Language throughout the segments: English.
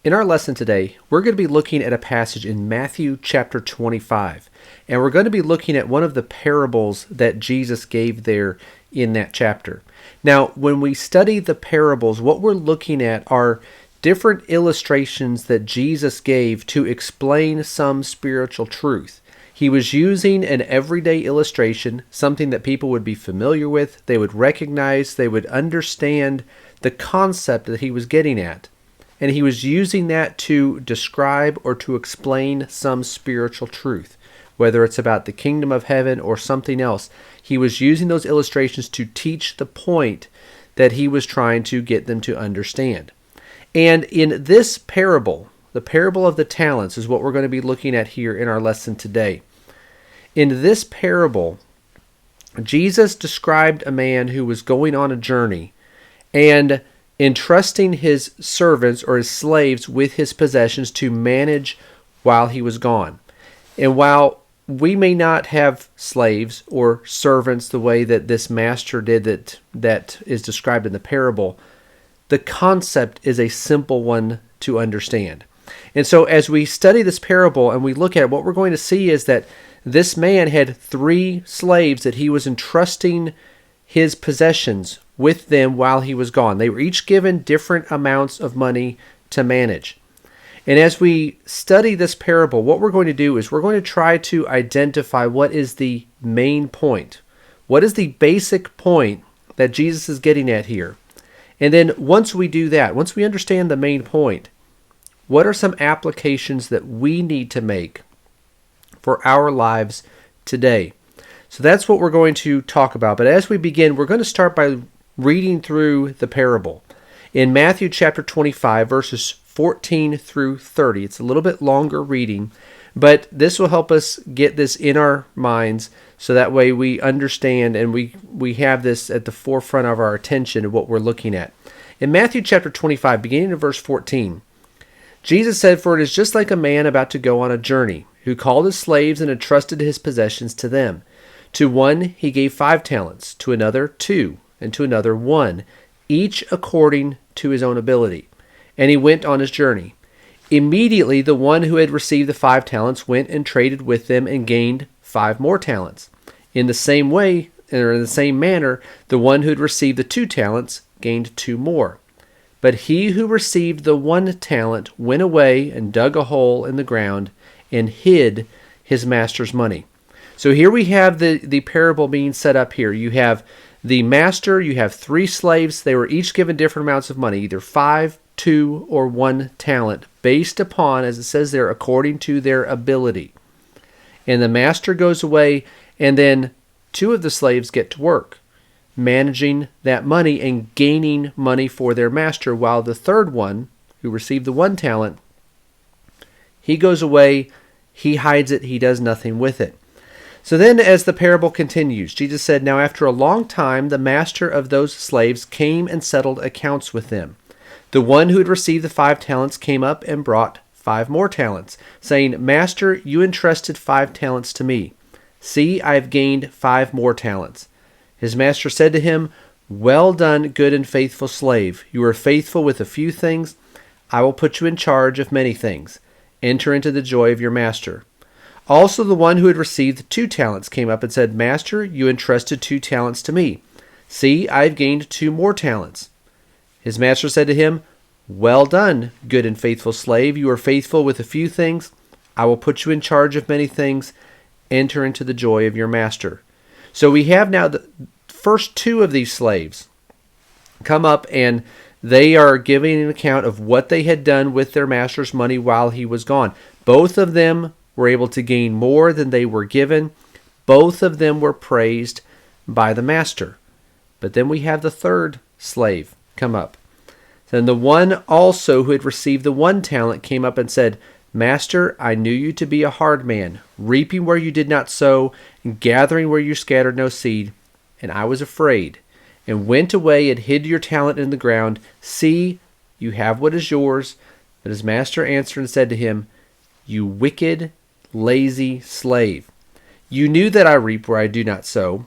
In our lesson today, we're going to be looking at a passage in Matthew chapter 25, and we're going to be looking at one of the parables that Jesus gave there in that chapter. Now, when we study the parables, what we're looking at are different illustrations that Jesus gave to explain some spiritual truth. He was using an everyday illustration, something that people would be familiar with, they would recognize, they would understand the concept that he was getting at. And he was using that to describe or to explain some spiritual truth, whether it's about the kingdom of heaven or something else. He was using those illustrations to teach the point that he was trying to get them to understand. And in this parable, the parable of the talents is what we're going to be looking at here in our lesson today. In this parable, Jesus described a man who was going on a journey and entrusting his servants or his slaves with his possessions to manage while he was gone. And while we may not have slaves or servants the way that this master did that is described in the parable, the concept is a simple one to understand. And so as we study this parable and we look at it, what we're going to see is that this man had 3 slaves that he was entrusting his possessions with them while he was gone. They were each given different amounts of money to manage. And as we study this parable, what we're going to do is we're going to try to identify what is the main point. What is the basic point that Jesus is getting at here? And then once we do that, once we understand the main point, what are some applications that we need to make for our lives today? So that's what we're going to talk about. But as we begin, we're going to start by reading through the parable. In Matthew chapter 25, verses 14 through 30. It's a little bit longer reading, but this will help us get this in our minds so that way we understand and we have this at the forefront of our attention of what we're looking at. In Matthew chapter 25, beginning in verse 14, Jesus said, "For it is just like a man about to go on a journey, who called his slaves and entrusted his possessions to them. To one he gave 5 talents, to another 2, and to another 1, each according to his own ability. And he went on his journey. Immediately the one who had received the 5 talents went and traded with them and gained 5 more talents. In the same way, or in the same manner, the one who had received the 2 talents gained 2 more. But he who received the 1 talent went away and dug a hole in the ground and hid his master's money." So here we have the parable being set up here. You have the master, you have 3 slaves. They were each given different amounts of money, either 5, 2, or 1 talent, based upon, as it says there, according to their ability. And the master goes away, and then 2 of the slaves get to work, managing that money and gaining money for their master, while the third one, who received the 1 talent, he goes away, he hides it, he does nothing with it. So then as the parable continues, Jesus said, "Now after a long time the master of those slaves came and settled accounts with them. The one who had received the 5 talents came up and brought 5 more talents, saying, 'Master, you entrusted 5 talents to me. See, I have gained 5 more talents.' His master said to him, 'Well done, good and faithful slave. You are faithful with a few things. I will put you in charge of many things. Enter into the joy of your master.' Also the one who had received the 2 talents came up and said, 'Master, you entrusted 2 talents to me. See, I have gained 2 more talents.' His master said to him, 'Well done, good and faithful slave. You are faithful with a few things. I will put you in charge of many things. Enter into the joy of your master.'" So we have now the first 2 of these slaves come up and they are giving an account of what they had done with their master's money while he was gone. Both of them were able to gain more than they were given. Both of them were praised by the master. But then we have the third slave come up. Then the one also who had received the 1 talent came up and said, "Master, I knew you to be a hard man, reaping where you did not sow, and gathering where you scattered no seed. And I was afraid, and went away and hid your talent in the ground. See, you have what is yours." But his master answered and said to him, "You wicked, lazy slave. You knew that I reap where I do not sow,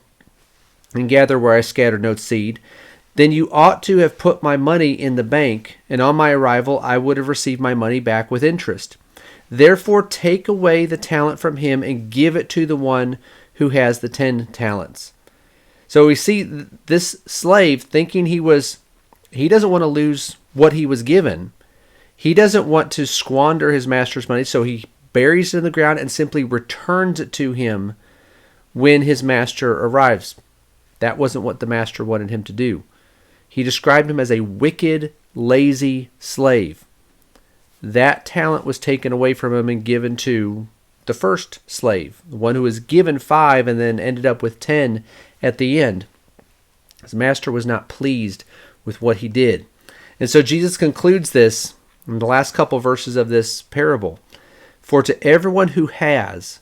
and gather where I scatter no seed. Then you ought to have put my money in the bank, and on my arrival I would have received my money back with interest. Therefore take away the talent from him and give it to the one who has the 10 talents. So we see this slave thinking he doesn't want to lose what he was given. He doesn't want to squander his master's money, so he buries it in the ground and simply returns it to him when his master arrives. That wasn't what the master wanted him to do. He described him as a wicked, lazy slave. That talent was taken away from him and given to the first slave, the one who was given 5 and then ended up with 10 at the end. His master was not pleased with what he did. And so Jesus concludes this in the last couple verses of this parable. For to everyone who has,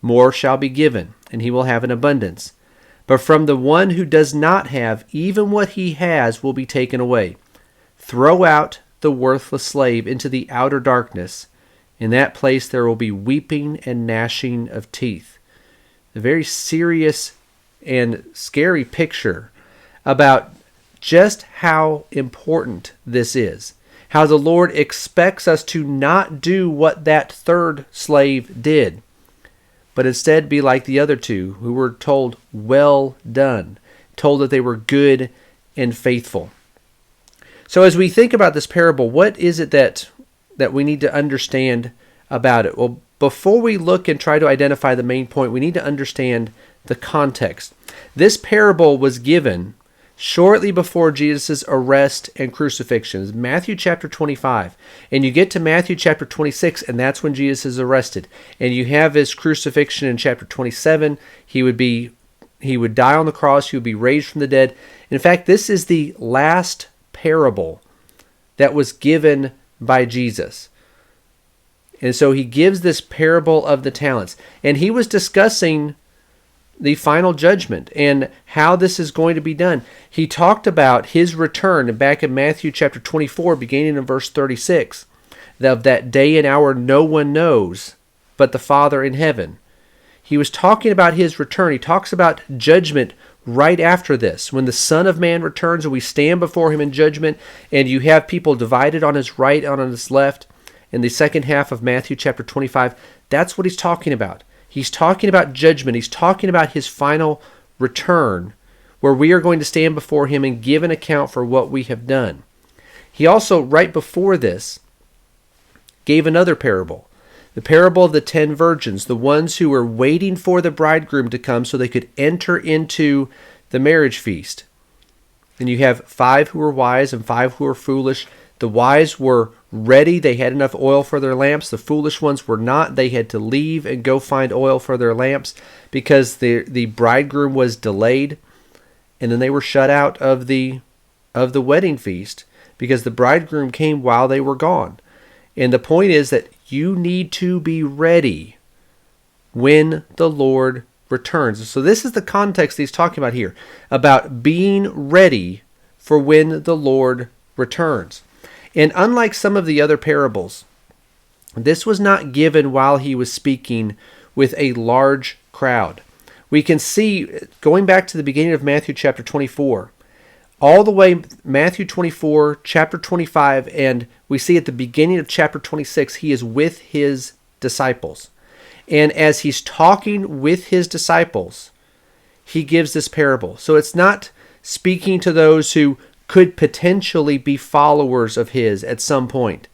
more shall be given, and he will have an abundance. But from the one who does not have, even what he has will be taken away. Throw out the worthless slave into the outer darkness. In that place there will be weeping and gnashing of teeth. A very serious and scary picture about just how important this is. How the Lord expects us to not do what that third slave did, but instead be like the other two who were told, well done, told that they were good and faithful. So as we think about this parable, what is it that we need to understand about it? Well, before we look and try to identify the main point, we need to understand the context. This parable was given shortly before Jesus' arrest and crucifixion. It's Matthew chapter 25. And you get to Matthew chapter 26, and that's when Jesus is arrested. And you have his crucifixion in chapter 27. He would die on the cross. He would be raised from the dead. In fact, this is the last parable that was given by Jesus. And so he gives this parable of the talents. And he was discussing the final judgment and how this is going to be done. He talked about his return back in Matthew chapter 24, beginning in verse 36, of that day and hour no one knows but the Father in heaven. He was talking about his return. He talks about judgment right after this, when the Son of Man returns and we stand before him in judgment, and you have people divided on his right and on his left. In the second half of Matthew chapter 25, that's what he's talking about. He's talking about judgment. He's talking about his final return, where we are going to stand before him and give an account for what we have done. He also, right before this, gave another parable. The parable of the 10 virgins, the ones who were waiting for the bridegroom to come so they could enter into the marriage feast. And you have 5 who were wise and 5 who were foolish. The wise were ready. They had enough oil for their lamps. The foolish ones were not. They had to leave and go find oil for their lamps because the bridegroom was delayed. And then they were shut out of the wedding feast because the bridegroom came while they were gone. And the point is that you need to be ready when the Lord returns. So this is the context he's talking about here, about being ready for when the Lord returns. And unlike some of the other parables, this was not given while he was speaking with a large crowd. We can see, going back to the beginning of Matthew chapter 24, all the way Matthew 24, chapter 25, and we see at the beginning of chapter 26, he is with his disciples. And as he's talking with his disciples, he gives this parable. So it's not speaking to those who could potentially be followers of his at some point.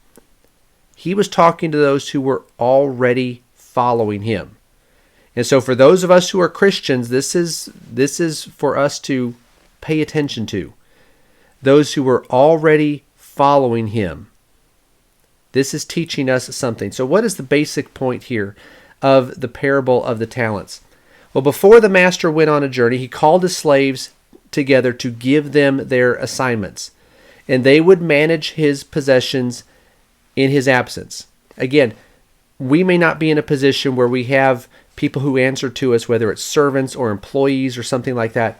He was talking to those who were already following him. And so for those of us who are Christians, this is for us to pay attention to. Those who were already following him. This is teaching us something. So what is the basic point here of the parable of the talents? Well, before the master went on a journey, he called his slaves together to give them their assignments, and they would manage his possessions in his absence. Again, we may not be in a position where we have people who answer to us, whether it's servants or employees or something like that,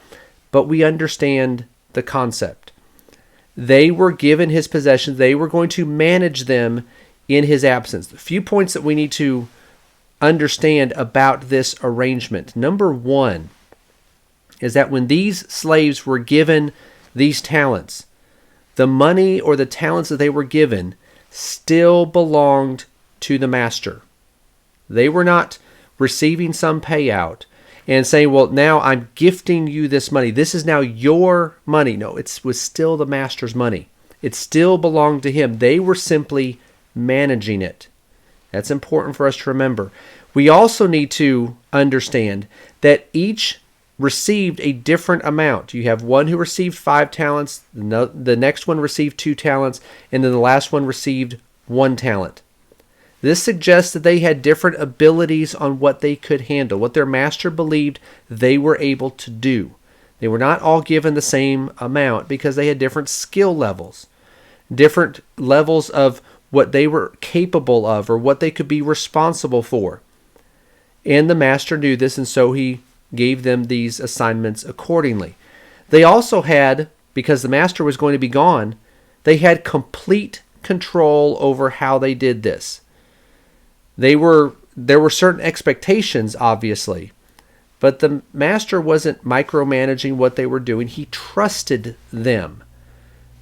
but we understand the concept. They were given his possessions. They were going to manage them in his absence. A few points that we need to understand about this arrangement. Number one is that when these slaves were given these talents, the money or the talents that they were given still belonged to the master. They were not receiving some payout and saying, well, now I'm gifting you this money. This is now your money. No, it was still the master's money. It still belonged to him. They were simply managing it. That's important for us to remember. We also need to understand that each received a different amount. You have one who received 5 talents, the next one received 2 talents, and then the last one received 1 talent. This suggests that they had different abilities on what they could handle, what their master believed they were able to do. They were not all given the same amount because they had different skill levels, different levels of what they were capable of or what they could be responsible for. And the master knew this, and so he gave them these assignments accordingly. They also had, because the master was going to be gone, they had complete control over how they did this. There were certain expectations, obviously, but the master wasn't micromanaging what they were doing. He trusted them.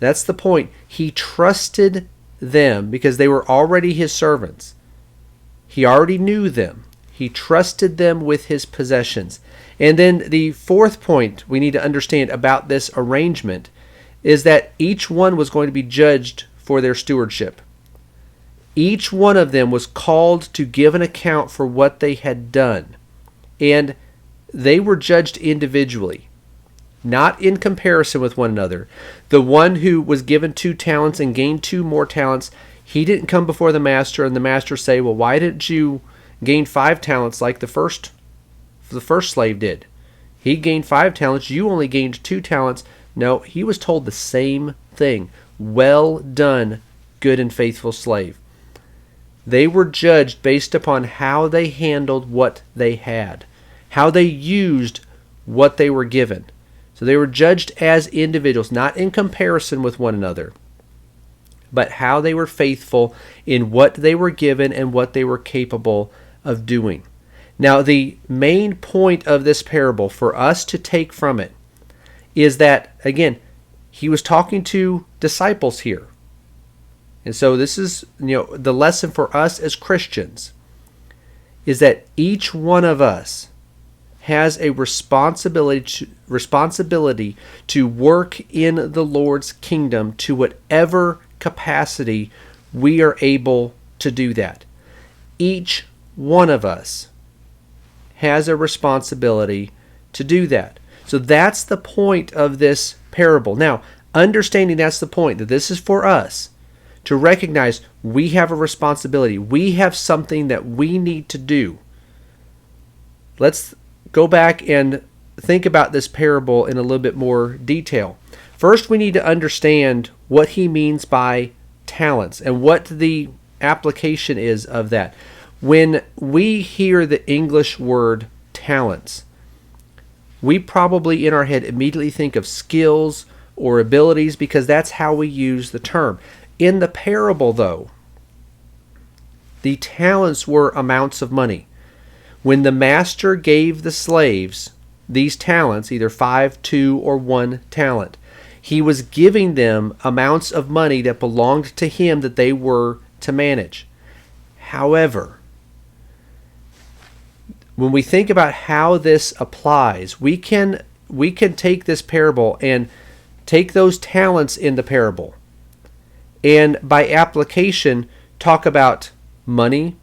That's the point. He trusted them because they were already his servants. He already knew them. He trusted them with his possessions. And then the fourth point we need to understand about this arrangement is that each one was going to be judged for their stewardship. Each one of them was called to give an account for what they had done. And they were judged individually, not in comparison with one another. The one who was given 2 talents and gained 2 more talents, he didn't come before the master and the master say, well, why didn't you gain 5 talents like the first slave did? He gained 5 talents, you only gained 2 talents. No, he was told the same thing. Well done, good and faithful slave. They were judged based upon how they handled what they had, how they used what they were given. So they were judged as individuals, not in comparison with one another, but how they were faithful in what they were given and what they were capable of doing. Now, the main point of this parable for us to take from it is that, again, he was talking to disciples here. And so this is, the lesson for us as Christians is that each one of us has a responsibility to work in the Lord's kingdom to whatever capacity we are able to do that. Each one of us has a responsibility to do that. So that's the point of this parable. Now, understanding that's the point, that this is for us to recognize we have a responsibility. We have something that we need to do. Let's go back and think about this parable in a little bit more detail. First, we need to understand what he means by talents and what the application is of that. When we hear the English word talents, we probably in our head immediately think of skills or abilities because that's how we use the term. In the parable, though, the talents were amounts of money. When the master gave the slaves these talents, either 5, 2, or 1 talent, he was giving them amounts of money that belonged to him that they were to manage. However, when we think about how this applies, we can take this parable and take those talents in the parable and by application talk about money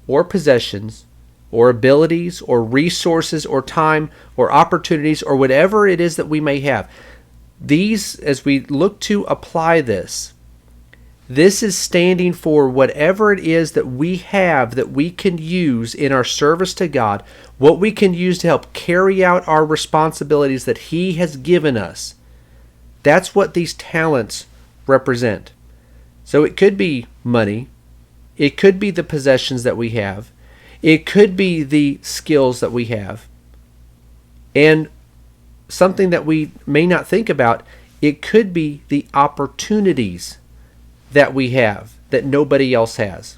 or possessions or abilities or resources or time or opportunities or whatever it is that we may have. These, as we look to apply this is standing for whatever it is that we have that we can use in our service to God, what we can use to help carry out our responsibilities that he has given us. That's what these talents represent. So it could be money, it could be the possessions that we have, it could be the skills that we have, and something that we may not think about, it could be the opportunities that we have that nobody else has.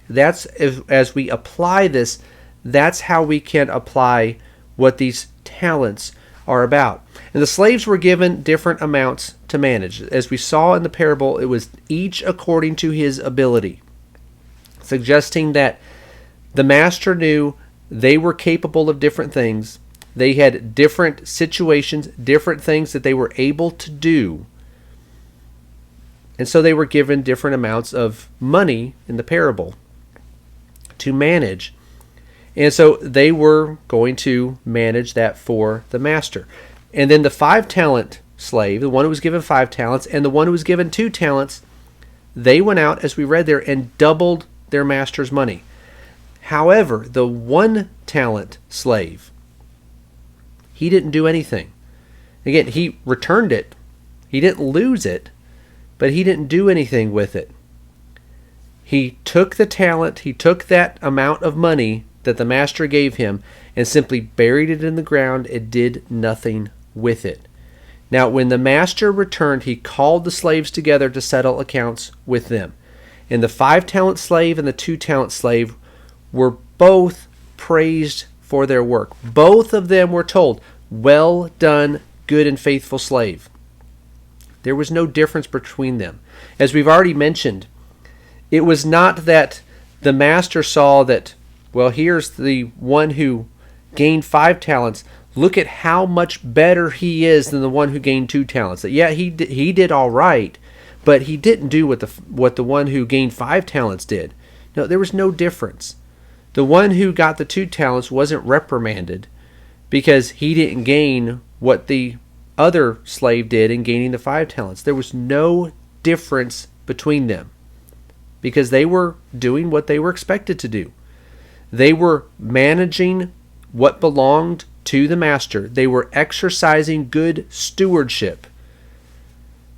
That's as we apply this, that's how we can apply what these talents are about. And the slaves were given different amounts to manage. As we saw in the parable, it was each according to his ability, suggesting that the master knew they were capable of different things. They had different situations, different things that they were able to do. And so they were given different amounts of money in the parable to manage. And so they were going to manage that for the master. And then the 5-talent slave, the one who was given 5 talents, and the one who was given 2 talents, they went out, as we read there, and doubled their master's money. However, the 1-talent slave, he didn't do anything. Again, he returned it. He didn't lose it, but he didn't do anything with it. He took the talent, he took that amount of money that the master gave him and simply buried it in the ground and did nothing with it. Now, when the master returned, he called the slaves together to settle accounts with them. And the 5-talent slave and the 2-talent slave were both praised for their work. Both of them were told, "Well done, good and faithful slave." There was no difference between them. As we've already mentioned, it was not that the master saw that, well, here's the one who gained 5 talents. Look at how much better he is than the one who gained 2 talents. That, yeah, he did all right, but he didn't do what the one who gained 5 talents did. No, there was no difference. The one who got the 2 talents wasn't reprimanded because he didn't gain what the other slave did in gaining the 5 talents. There was no difference between them because they were doing what they were expected to do. They were managing what belonged to the master. They were exercising good stewardship,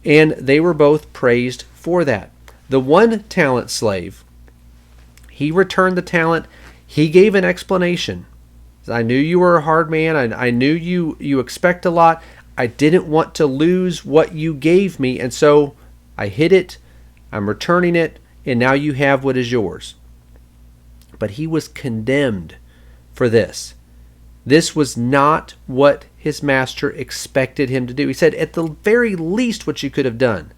and they were both praised for that. The 1-talent slave, he returned the talent. He gave an explanation. I knew you were a hard man. I knew you expect a lot. I didn't want to lose what you gave me, and so I hid it. I'm returning it, and now you have what is yours. But he was condemned for this. This was not what his master expected him to do. He said, at the very least, what you could have done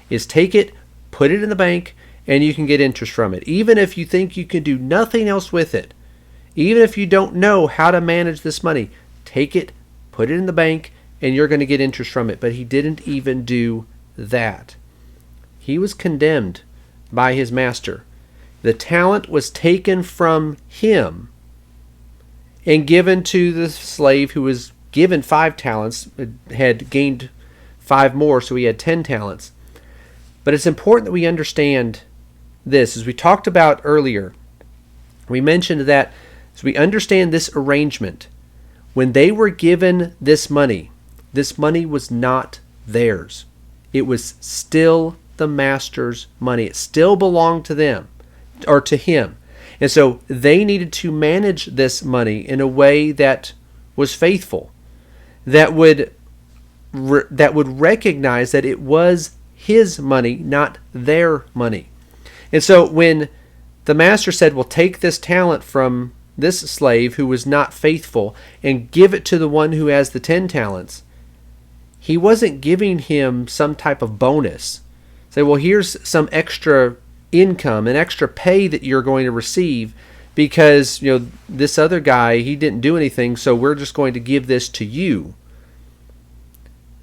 is take it, put it in the bank, and you can get interest from it. Even if you think you can do nothing else with it, even if you don't know how to manage this money, take it, put it in the bank, and you're going to get interest from it. But he didn't even do that. He was condemned by his master. The talent was taken from him and given to the slave who was given 5 talents, had gained 5 more, so he had 10 talents. But it's important that we understand this. As we talked about earlier, we mentioned that as we understand this arrangement, when they were given this money was not theirs. It was still the master's money. It still belonged to them, or to him. And so they needed to manage this money in a way that was faithful, that would recognize that it was his money, not their money. And so when the master said, well, take this talent from this slave who was not faithful and give it to the one who has the 10 talents, he wasn't giving him some type of bonus. Say, well, here's some extra income, an extra pay that you're going to receive because, this other guy, he didn't do anything, so we're just going to give this to you.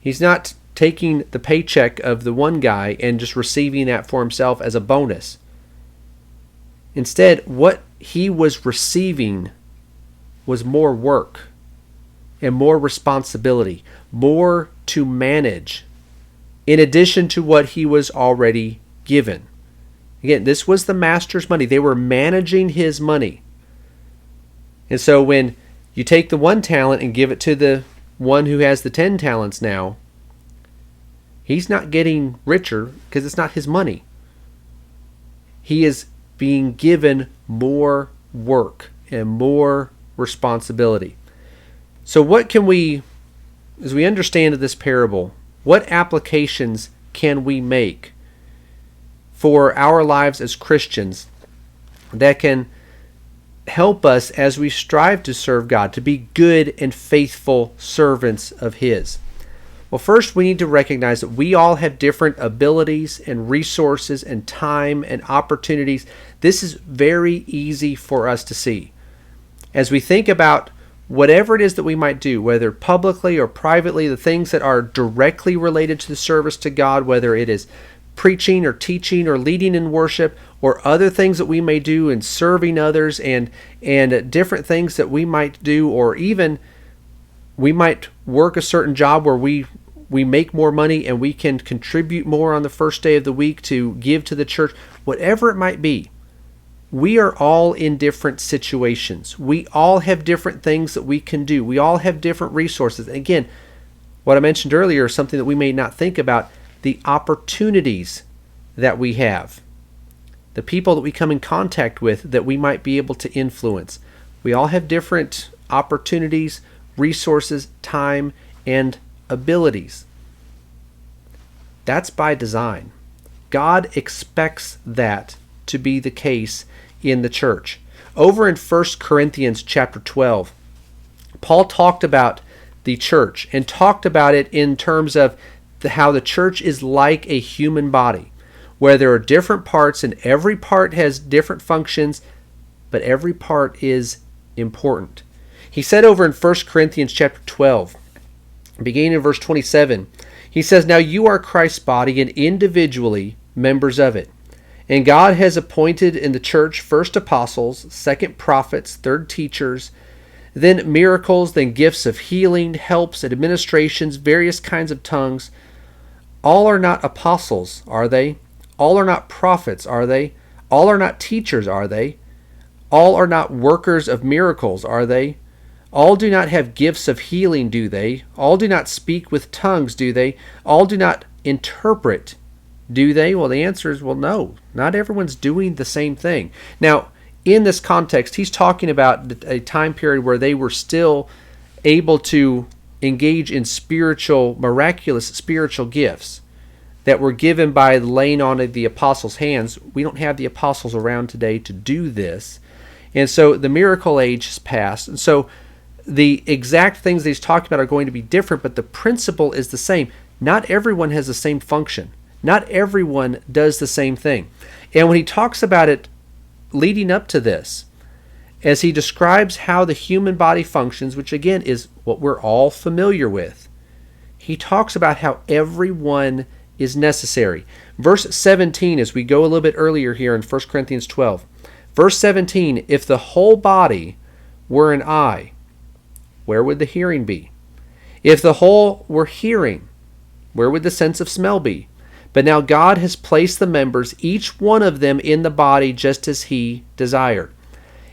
He's not taking the paycheck of the one guy and just receiving that for himself as a bonus. Instead, what he was receiving was more work and more responsibility, more to manage, in addition to what he was already given. Again, this was the master's money. They were managing his money. And so when you take the 1 talent and give it to the one who has the 10 talents now, he's not getting richer because it's not his money. He is being given more work and more responsibility. So what can we, as we understand this parable, what applications can we make for our lives as Christians that can help us as we strive to serve God, to be good and faithful servants of His? Well, first we need to recognize that we all have different abilities and resources and time and opportunities. This is very easy for us to see. As we think about whatever it is that we might do, whether publicly or privately, the things that are directly related to the service to God, whether it is preaching or teaching or leading in worship, or other things that we may do in serving others, and different things that we might do, or even we might work a certain job where we make more money and we can contribute more on the first day of the week to give to the church. Whatever it might be, we are all in different situations. We all have different things that we can do. We all have different resources. And again, what I mentioned earlier is something that we may not think about, the opportunities that we have, the people that we come in contact with that we might be able to influence. We all have different opportunities, resources, time, and abilities. That's by design. God expects that to be the case in the church. Over in 1 Corinthians chapter 12, Paul talked about the church and talked about it in terms of how the church is like a human body, where there are different parts and every part has different functions, but every part is important. He said over in 1 Corinthians chapter 12, beginning in verse 27, he says, "Now you are Christ's body and individually members of it. And God has appointed in the church first apostles, second prophets, third teachers, then miracles, then gifts of healing, helps, administrations, various kinds of tongues. All are not apostles, are they? All are not prophets, are they? All are not teachers, are they? All are not workers of miracles, are they? All do not have gifts of healing, do they? All do not speak with tongues, do they? All do not interpret, do they?" Well, the answer is, well, no. Not everyone's doing the same thing. Now, in this context, he's talking about a time period where they were still able to engage in miraculous spiritual gifts that were given by laying on of the apostles' hands. We don't have the apostles around today to do this. And so the miracle age has passed. And so the exact things that he's talking about are going to be different, but the principle is the same. Not everyone has the same function. Not everyone does the same thing. And when he talks about it leading up to this, as he describes how the human body functions, which again is what we're all familiar with, he talks about how everyone is necessary. Verse 17, as we go a little bit earlier here in 1 Corinthians 12, verse 17, "If the whole body were an eye, where would the hearing be? If the whole were hearing, where would the sense of smell be? But now God has placed the members, each one of them, in the body just as he desired.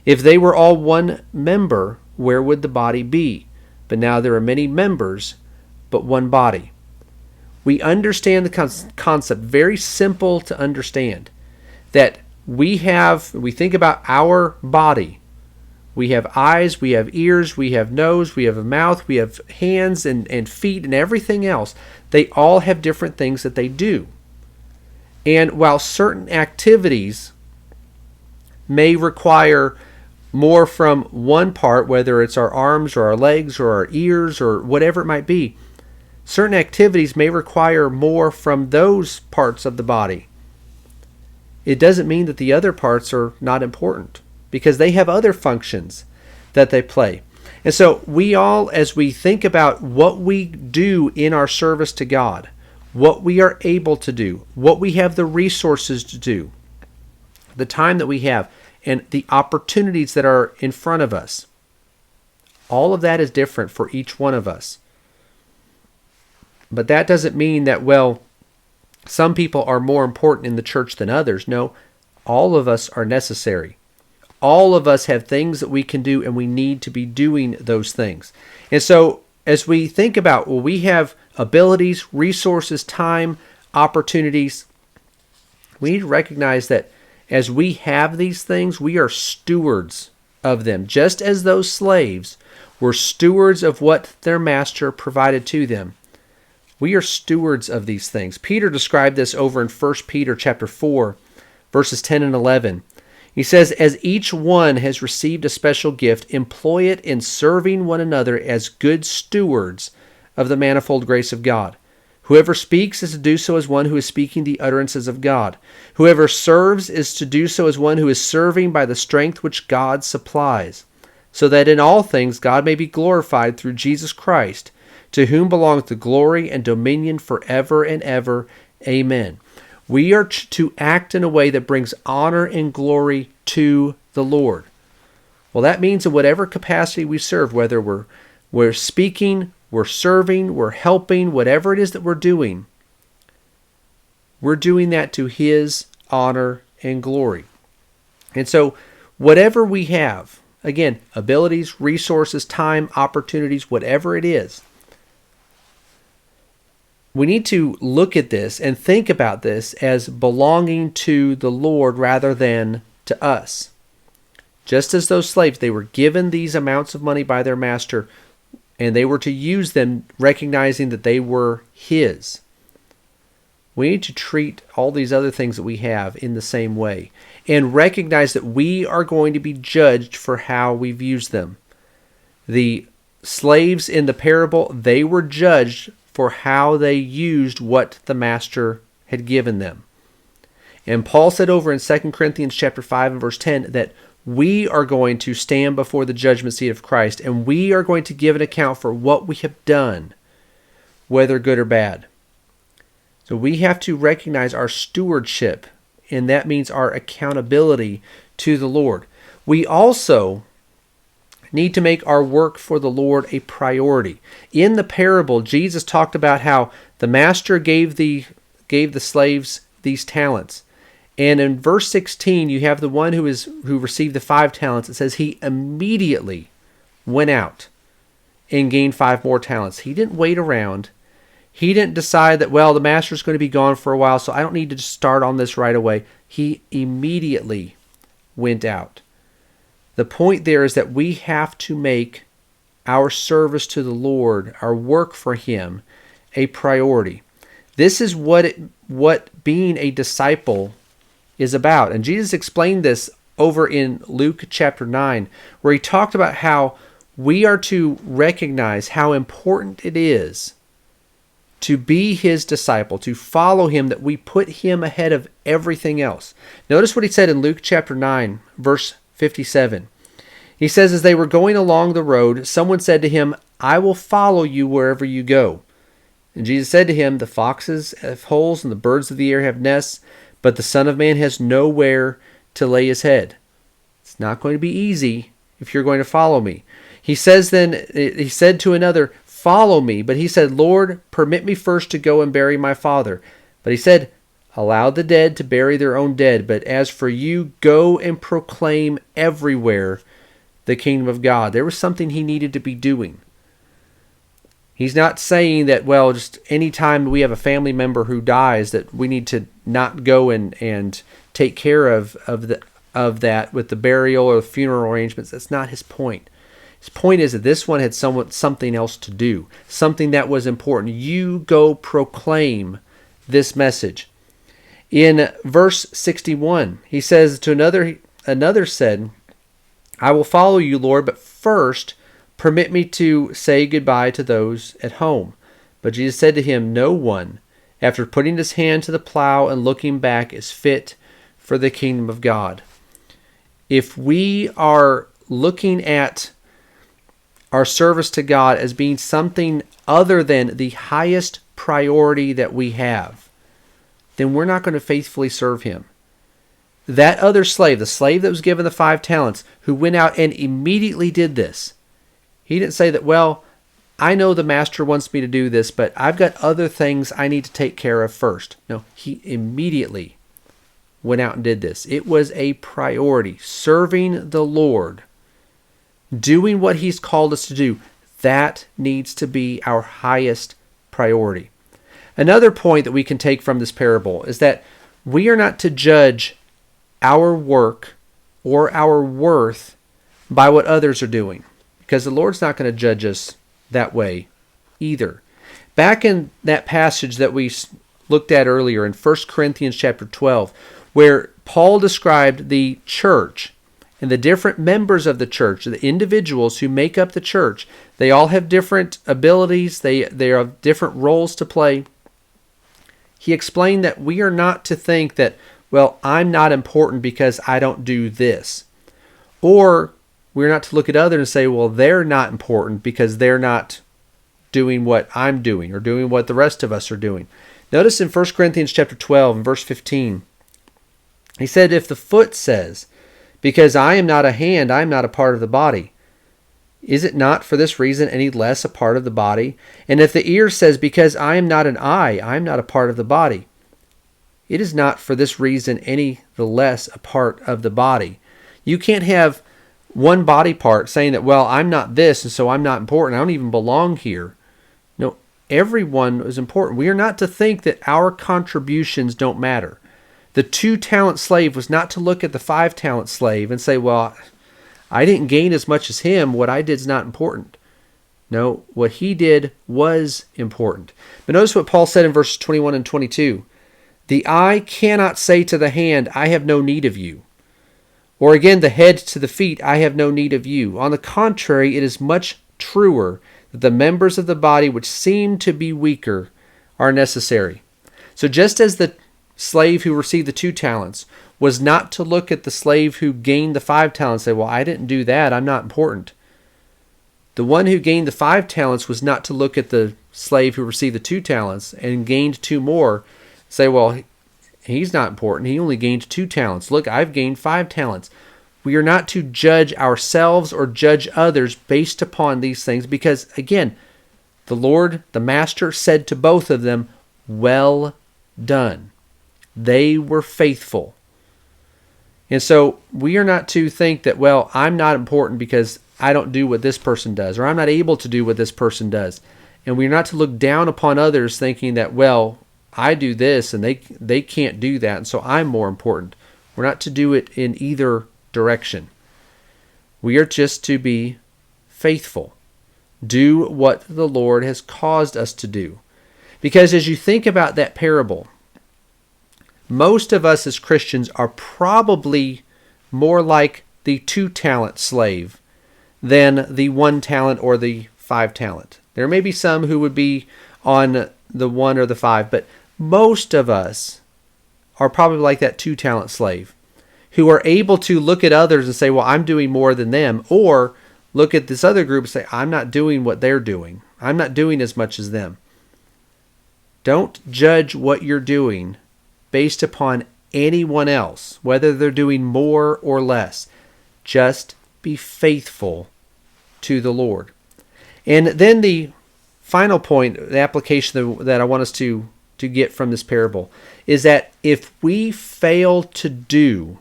If they were all one member, where would the body be? But now there are many members, but one body." We understand the concept, very simple to understand, that we think about our body. We have eyes, we have ears, we have nose, we have a mouth, we have hands and feet and everything else. They all have different things that they do. And while certain activities may require more from one part, whether it's our arms or our legs or our ears or whatever it might be, certain activities may require more from those parts of the body. It doesn't mean that the other parts are not important, because they have other functions that they play. And so we all, as we think about what we do in our service to God, what we are able to do, what we have the resources to do, the time that we have, and the opportunities that are in front of us, all of that is different for each one of us. But that doesn't mean that, well, some people are more important in the church than others. No, all of us are necessary. All of us have things that we can do, and we need to be doing those things. And so as we think about, well, we have abilities, resources, time, opportunities, we need to recognize that as we have these things, we are stewards of them. Just as those slaves were stewards of what their master provided to them, we are stewards of these things. Peter described this over in 1 Peter chapter 4, verses 10 and 11. He says, "As each one has received a special gift, employ it in serving one another as good stewards of the manifold grace of God. Whoever speaks is to do so as one who is speaking the utterances of God. Whoever serves is to do so as one who is serving by the strength which God supplies, so that in all things God may be glorified through Jesus Christ, to whom belongs the glory and dominion forever and ever. Amen. We are to act in a way that brings honor and glory to the Lord. Well, that means in whatever capacity we serve, whether we're speaking, we're serving, we're helping, whatever it is that we're doing that to His honor and glory. And so, whatever we have, again, abilities, resources, time, opportunities, whatever it is, we need to look at this and think about this as belonging to the Lord rather than to us. Just as those slaves, they were given these amounts of money by their master, and they were to use them recognizing that they were His. We need to treat all these other things that we have in the same way and recognize that we are going to be judged for how we've used them. The slaves in the parable, they were judged for how they used what the master had given them. And Paul said over in 2 Corinthians chapter 5 and verse 10 that we are going to stand before the judgment seat of Christ, and we are going to give an account for what we have done, whether good or bad. So we have to recognize our stewardship, and that means our accountability to the Lord. We also need to make our work for the Lord a priority. In the parable, Jesus talked about how the master gave the slaves these talents. And in verse 16, you have the one who received the 5 talents. It says he immediately went out and gained 5 more talents. He didn't wait around. He didn't decide that, well, the master's going to be gone for a while, so I don't need to just start on this right away. He immediately went out. The point there is that we have to make our service to the Lord, our work for Him, a priority. This is what being a disciple is about. And Jesus explained this over in Luke chapter 9, where He talked about how we are to recognize how important it is to be His disciple, to follow Him, that we put Him ahead of everything else. Notice what He said in Luke chapter 9, verse 57. He says, as they were going along the road, someone said to Him, I will follow you wherever you go. And Jesus said to him, the foxes have holes and the birds of the air have nests, but the Son of Man has nowhere to lay His head. It's not going to be easy if you're going to follow me. He said to another, follow me. But he said, Lord, permit me first to go and bury my father. But He said, allow the dead to bury their own dead. But as for you, go and proclaim everywhere the kingdom of God. There was something He needed to be doing. He's not saying that, well, just any time we have a family member who dies that we need to not go and take care of that with the burial or the funeral arrangements. That's not His point. His point is that this one had something else to do, something that was important. You go proclaim this message. In verse 61, he says to another said, I will follow you, Lord, but first permit me to say goodbye to those at home. But Jesus said to him, no one, after putting his hand to the plow and looking back, is fit for the kingdom of God. If we are looking at our service to God as being something other than the highest priority that we have, then we're not going to faithfully serve Him. That other slave, the slave that was given the 5 talents, who went out and immediately did this, he didn't say that, well, I know the master wants me to do this, but I've got other things I need to take care of first. No, he immediately went out and did this. It was a priority. Serving the Lord, doing what He's called us to do, that needs to be our highest priority. Another point that we can take from this parable is that we are not to judge our work or our worth by what others are doing, because the Lord's not going to judge us that way either. Back in that passage that we looked at earlier in 1 Corinthians chapter 12, where Paul described the church And the different members of the church, the individuals who make up the church, they all have different abilities. They have different roles to play. He explained that we are not to think that, well, I'm not important because I don't do this. Or we're not to look at others and say, well, they're not important because they're not doing what I'm doing or doing what the rest of us are doing. Notice in 1 Corinthians chapter 12 and verse 15, he said, if the foot says, because I am not a hand, I am not a part of the body, is it not for this reason any less a part of the body? And if the ear says, because I am not an eye, I am not a part of the body, it is not for this reason any the less a part of the body. You can't have one body part saying that, well, I'm not this, and so I'm not important. I don't even belong here. No, everyone is important. We are not to think that our contributions don't matter. The 2-talent slave was not to look at the 5-talent slave and say, well, I didn't gain as much as him. What I did is not important. No, what he did was important. But notice what Paul said in verses 21 and 22. The eye cannot say to the hand, I have no need of you. Or again, the head to the feet, I have no need of you. On the contrary, it is much truer that the members of the body which seem to be weaker are necessary. So just as the slave who received the 2 talents was not to look at the slave who gained the 5 talents and say, well, I didn't do that, I'm not important. The one who gained the 5 talents was not to look at the slave who received the 2 talents and gained 2 more, say, well, he's not important, he only gained 2 talents. Look, I've gained 5 talents. We are not to judge ourselves or judge others based upon these things because, again, the Lord, the Master, said to both of them, well done. They were faithful. And so we are not to think that, well, I'm not important because I don't do what this person does, or I'm not able to do what this person does. And we're not to look down upon others thinking that, well, I do this and they can't do that, and so I'm more important. We're not to do it in either direction. We are just to be faithful. Do what the Lord has caused us to do. Because as you think about that parable, most of us as Christians are probably more like the 2-talent slave than the 1 talent or the 5 talent. There may be some who would be on the 1 or the 5, but most of us are probably like that 2-talent slave who are able to look at others and say, well, I'm doing more than them, or look at this other group and say, I'm not doing what they're doing. I'm not doing as much as them. Don't judge what you're doing based upon anyone else, whether they're doing more or less. Just be faithful to the Lord. And then the final point, the application that I want us to get from this parable, is that if we fail to do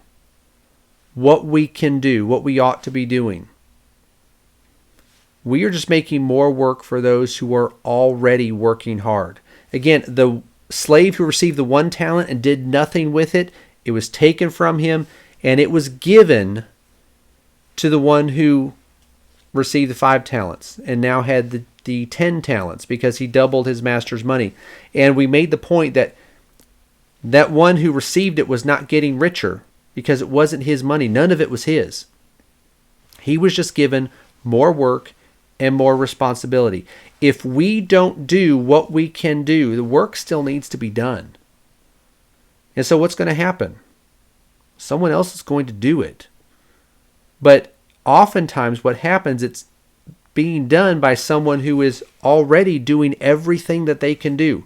what we can do, what we ought to be doing, we are just making more work for those who are already working hard. Again, the slave who received the 1 talent and did nothing with it, it was taken from him and it was given to the one who received the 5 talents and now had the 10 talents because he doubled his master's money. And we made the point that that one who received it was not getting richer because it wasn't his money. None of it was his. He was just given more work and more responsibility. If we don't do what we can do, the work still needs to be done. And so what's going to happen? Someone else is going to do it. But oftentimes what happens, it's being done by someone who is already doing everything that they can do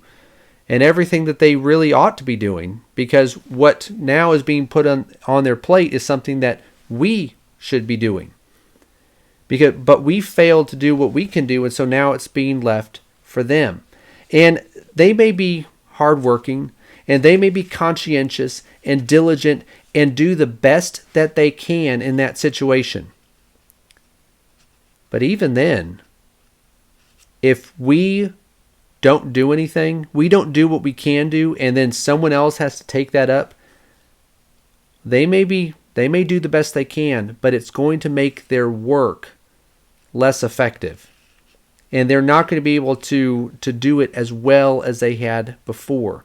and everything that they really ought to be doing, because what now is being put on their plate is something that we should be doing. But we failed to do what we can do, and so now it's being left for them. And they may be hardworking, and they may be conscientious and diligent and do the best that they can in that situation. But even then, if we don't do anything, we don't do what we can do, and then someone else has to take that up, they may do the best they can, but it's going to make their work less effective. And they're not going to be able to do it as well as they had before.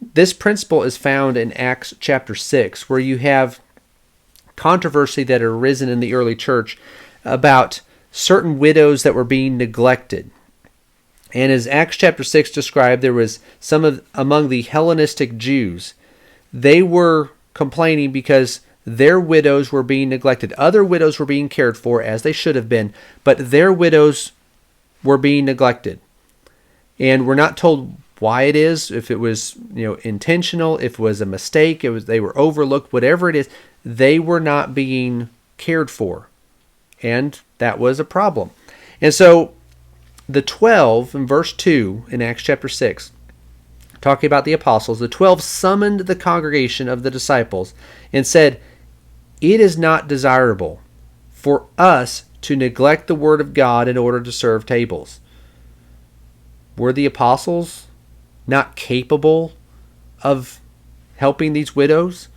This principle is found in Acts chapter 6, where you have controversy that had arisen in the early church about certain widows that were being neglected. And as Acts chapter 6 described, there was among the Hellenistic Jews, they were complaining because their widows were being neglected. Other widows were being cared for as they should have been, but their widows were being neglected. And we're not told why it is, if it was intentional, if it was a mistake, they were overlooked, whatever it is, they were not being cared for. And that was a problem. And so the 12 in verse 2 in Acts chapter 6, talking about the apostles, the 12 summoned the congregation of the disciples and said, "It is not desirable for us to neglect the word of God in order to serve tables." Were the apostles not capable of helping these widows?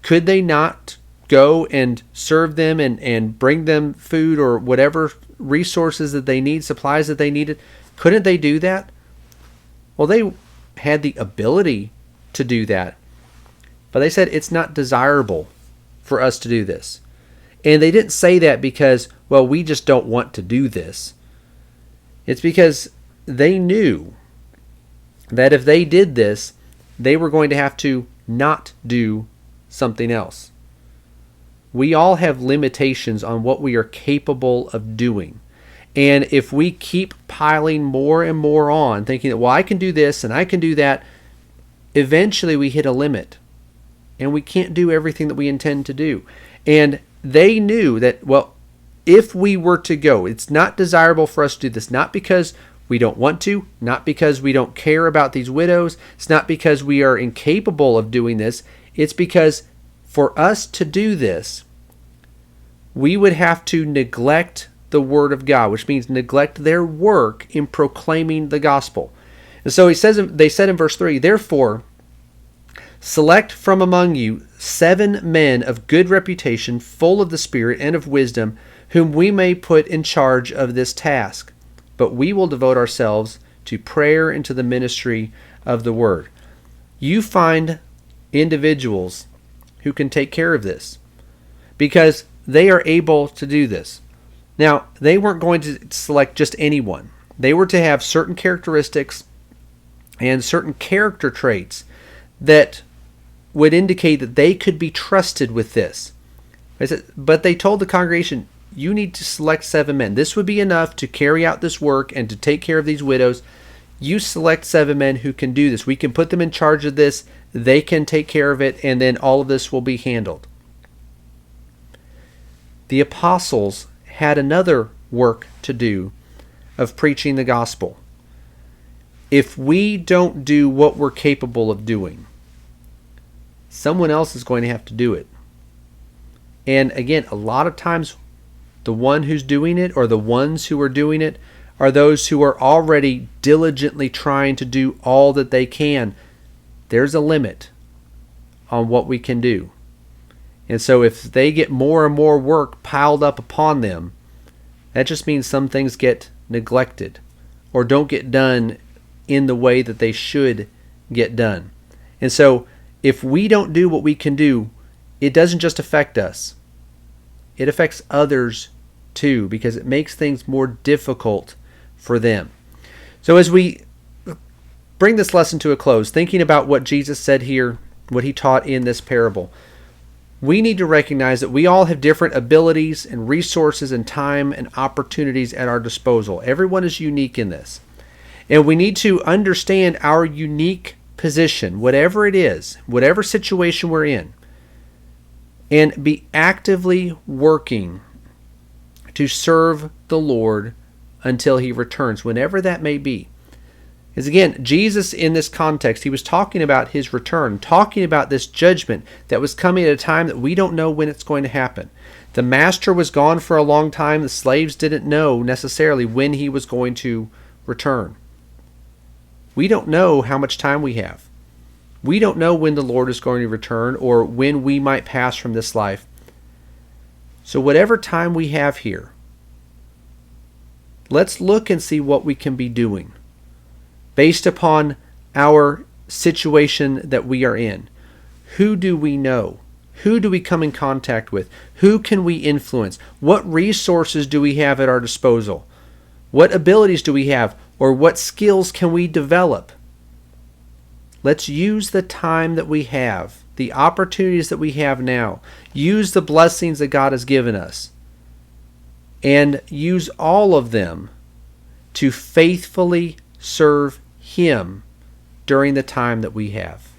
Could they not go and serve them and bring them food or whatever resources that they need, supplies that they needed? Couldn't they do that? Well, they had the ability to do that, but they said it's not desirable for us to do this. And they didn't say that because, well, we just don't want to do this. It's because they knew that if they did this, they were going to have to not do something else. We all have limitations on what we are capable of doing. And if we keep piling more and more on, thinking that, well, I can do this and I can do that, eventually we hit a limit. And we can't do everything that we intend to do. And they knew that, well, if we were to go, it's not desirable for us to do this, not because we don't want to, not because we don't care about these widows, it's not because we are incapable of doing this, it's because for us to do this, we would have to neglect the word of God, which means neglect their work in proclaiming the gospel. And so they said in verse 3, "Therefore, select from among you 7 men of good reputation, full of the Spirit and of wisdom, whom we may put in charge of this task. But we will devote ourselves to prayer and to the ministry of the word." You find individuals who can take care of this because they are able to do this. Now, they weren't going to select just anyone. They were to have certain characteristics and certain character traits that would indicate that they could be trusted with this. But they told the congregation, you need to select 7 men. This would be enough to carry out this work and to take care of these widows. You select 7 men who can do this. We can put them in charge of this. They can take care of it, and then all of this will be handled. The apostles had another work to do of preaching the gospel. If we don't do what we're capable of doing, someone else is going to have to do it. And again, a lot of times the one who's doing it, or the ones who are doing it, are those who are already diligently trying to do all that they can. There's a limit on what we can do. And so if they get more and more work piled up upon them, that just means some things get neglected or don't get done in the way that they should get done. And so if we don't do what we can do, it doesn't just affect us. It affects others too, because it makes things more difficult for them. So as we bring this lesson to a close, thinking about what Jesus said here, what he taught in this parable, we need to recognize that we all have different abilities and resources and time and opportunities at our disposal. Everyone is unique in this. And we need to understand our unique position, whatever it is, whatever situation we're in, and be actively working to serve the Lord until he returns, whenever that may be. Because again, Jesus in this context, he was talking about his return, talking about this judgment that was coming at a time that we don't know when it's going to happen. The master was gone for a long time. The slaves didn't know necessarily when he was going to return. We don't know how much time we have. We don't know when the Lord is going to return or when we might pass from this life. So whatever time we have here, let's look and see what we can be doing based upon our situation that we are in. Who do we know? Who do we come in contact with? Who can we influence? What resources do we have at our disposal? What abilities do we have? Or what skills can we develop? Let's use the time that we have, the opportunities that we have now. Use the blessings that God has given us. And use all of them to faithfully serve Him during the time that we have.